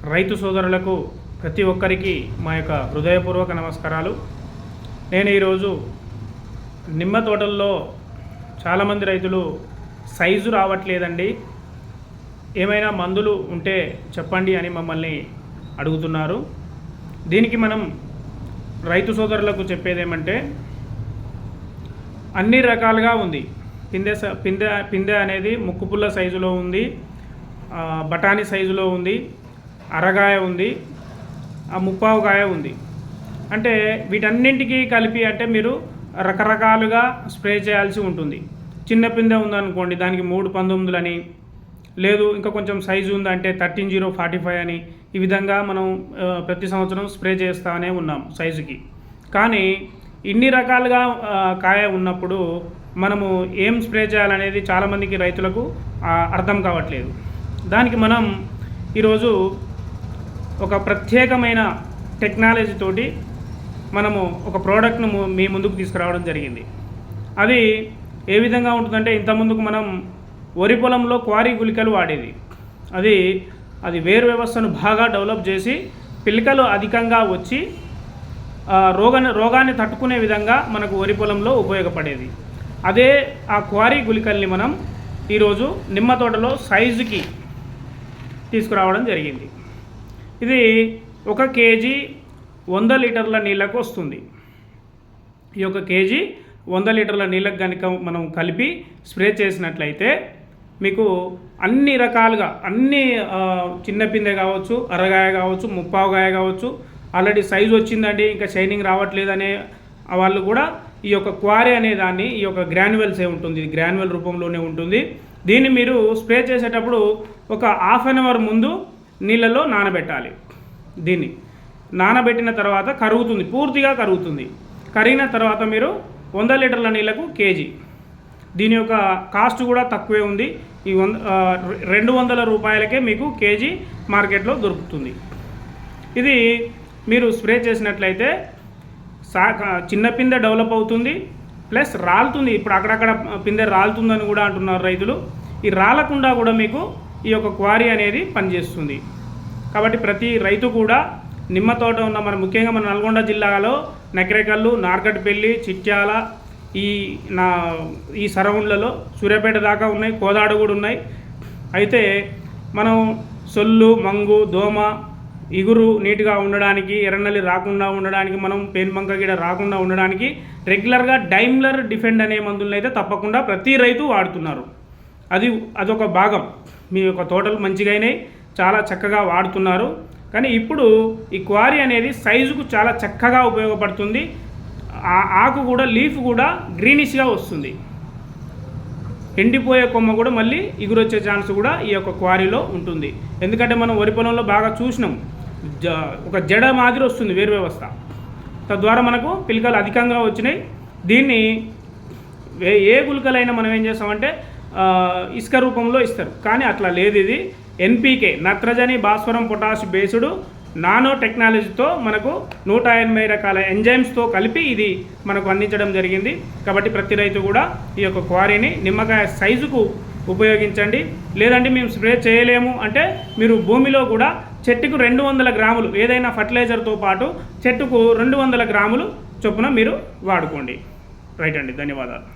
రైతు సోదరులకు ప్రతి ఒక్కరికి మా యొక్క హృదయపూర్వక నమస్కారాలు. నేను ఈరోజు నిమ్మ తోటల్లో చాలామంది రైతులు సైజు రావట్లేదండి, ఏమైనా మందులు ఉంటే చెప్పండి అని మమ్మల్ని అడుగుతున్నారు. దీనికి మనం రైతు సోదరులకు చెప్పేదేమంటే, అన్ని రకాలుగా ఉంది. పిందె అనేది ముక్కుపుల్ల సైజులో ఉంది, బఠానీ సైజులో ఉంది, అరగాయ ఉంది, ముప్పావు గాయ ఉంది. అంటే వీటన్నింటికి కలిపి అంటే మీరు రకరకాలుగా స్ప్రే చేయాల్సి ఉంటుంది. చిన్న పిందె ఉందనుకోండి, దానికి 319 అని, లేదు ఇంకా కొంచెం సైజు ఉందంటే 13045 అని, ఈ విధంగా మనం ప్రతి సంవత్సరం స్ప్రే చేస్తూనే ఉన్నాం సైజుకి. కానీ ఇన్ని రకాలుగా కాయ ఉన్నప్పుడు మనము ఏం స్ప్రే చేయాలనేది చాలామందికి రైతులకు అర్థం కావట్లేదు. దానికి మనం ఈరోజు ఒక ప్రత్యేకమైన టెక్నాలజీ తోటి మనము ఒక ప్రోడక్ట్ను మీ ముందుకు తీసుకురావడం జరిగింది. అది ఏ విధంగా ఉంటుందంటే, ఇంతకుముందుకు మనం వరి పొలంలో క్వారీ గుళికలు వాడేది. అది వేరు వ్యవస్థను బాగా డెవలప్ చేసి పిలికలు అధికంగా వచ్చి రోగాన్ని తట్టుకునే విధంగా మనకు వరి పొలంలో ఉపయోగపడేది. అదే ఆ క్వారీ గుళికల్ని మనం ఈరోజు నిమ్మ తోటలో సైజుకి తీసుకురావడం జరిగింది. ఇది 1 కేజీ 100 లీటర్ల నీళ్ళకు వస్తుంది. ఈ 1 కేజీ 100 లీటర్ల నీళ్ళకు కనుక మనం కలిపి స్ప్రే చేసినట్లయితే మీకు అన్ని రకాలుగా చిన్న పిందె కావచ్చు, అరగాయ కావచ్చు, ముప్పావు గాయ కావచ్చు, ఆల్రెడీ సైజు వచ్చిందండి ఇంకా షైనింగ్ రావట్లేదనే వాళ్ళు కూడా ఈ యొక్క క్వారీ అనే దాన్ని, ఈ యొక్క గ్రాన్యువల్సే ఉంటుంది, ఇది గ్రాన్యువల్ రూపంలోనే ఉంటుంది. దీన్ని మీరు స్ప్రే చేసేటప్పుడు ఒక ½ అన్ అవర్ ముందు నీళ్ళలో నానబెట్టాలి. దీన్ని నానబెట్టిన తర్వాత కరుగుతుంది, పూర్తిగా కరుగుతుంది. కరిగిన తర్వాత మీరు 100 లీటర్ల నీళ్ళకు కేజీ. దీని యొక్క కాస్ట్ కూడా తక్కువే ఉంది. ఈ 200 రూపాయలకే మీకు కేజీ మార్కెట్లో దొరుకుతుంది. ఇది మీరు స్ప్రే చేసినట్లయితే చిన్న పిందె డెవలప్ అవుతుంది, ప్లస్ రాలుతుంది. ఇప్పుడు అక్కడక్కడ పిందె రాలుతుందని కూడా అంటున్నారు రైతులు. ఈ రాలకుండా కూడా మీకు ఈ యొక్క క్వారీ అనేది పనిచేస్తుంది. కాబట్టి ప్రతి రైతు కూడా నిమ్మ తోట ఉన్న ముఖ్యంగా మన నల్గొండ జిల్లాలో నకిరేకల్లు, నార్కట్పల్లి, చిట్యాల, ఈ సరౌండ్లలో సూర్యాపేట దాకా ఉన్నాయి, కోదాడ కూడా ఉన్నాయి. అయితే మనం సొల్లు, మంగు, దోమ, ఇగురు నీట్గా ఉండడానికి, ఎర్రనల్లి రాకుండా ఉండడానికి, మనం పేను బంక గిడ రాకుండా ఉండడానికి రెగ్యులర్గా డైమ్లర్ డిఫెండ్ అనే మందులను అయితే తప్పకుండా ప్రతి రైతు వాడుతున్నారు. అదొక భాగం. మీ యొక్క తోటలు మంచిగా అయినాయి, చాలా చక్కగా వాడుతున్నారు. కానీ ఇప్పుడు ఈ క్వారీ అనేది సైజుకు చాలా చక్కగా ఉపయోగపడుతుంది. ఆకు కూడా, లీఫ్ కూడా గ్రీనిష్గా వస్తుంది. ఎండిపోయే కొమ్మ కూడా మళ్ళీ ఇగురొచ్చే ఛాన్స్ కూడా ఈ యొక్క క్వారీలో ఉంటుంది. ఎందుకంటే మనం వరి పొలంలో బాగా చూసినాం, ఒక జడ మాదిరి వస్తుంది వేరు వ్యవస్థ, తద్వారా మనకు పిలకలు అధికంగా వచ్చినాయి. దీన్ని ఏ గుళికలైనా మనం ఏం చేస్తామంటే ఇసుక రూపంలో ఇస్తారు, కానీ అట్లా లేదు. ఇది ఎన్పీకే, నత్రజని, భాస్వరం, పొటాష్ బేస్డ్ నానో టెక్నాలజీతో మనకు 180 రకాల ఎంజైమ్స్తో కలిపి ఇది మనకు అందించడం జరిగింది. కాబట్టి ప్రతి రైతు కూడా ఈ యొక్క క్వారీని నిమ్మకాయ సైజుకు ఉపయోగించండి. లేదంటే మేము స్ప్రే చేయలేము అంటే మీరు భూమిలో కూడా చెట్టుకు 200 గ్రాములు ఏదైనా ఫర్టిలైజర్తో పాటు చెట్టుకు 200 గ్రాములు చొప్పున మీరు వాడుకోండి. రైట్ అండి, ధన్యవాదాలు.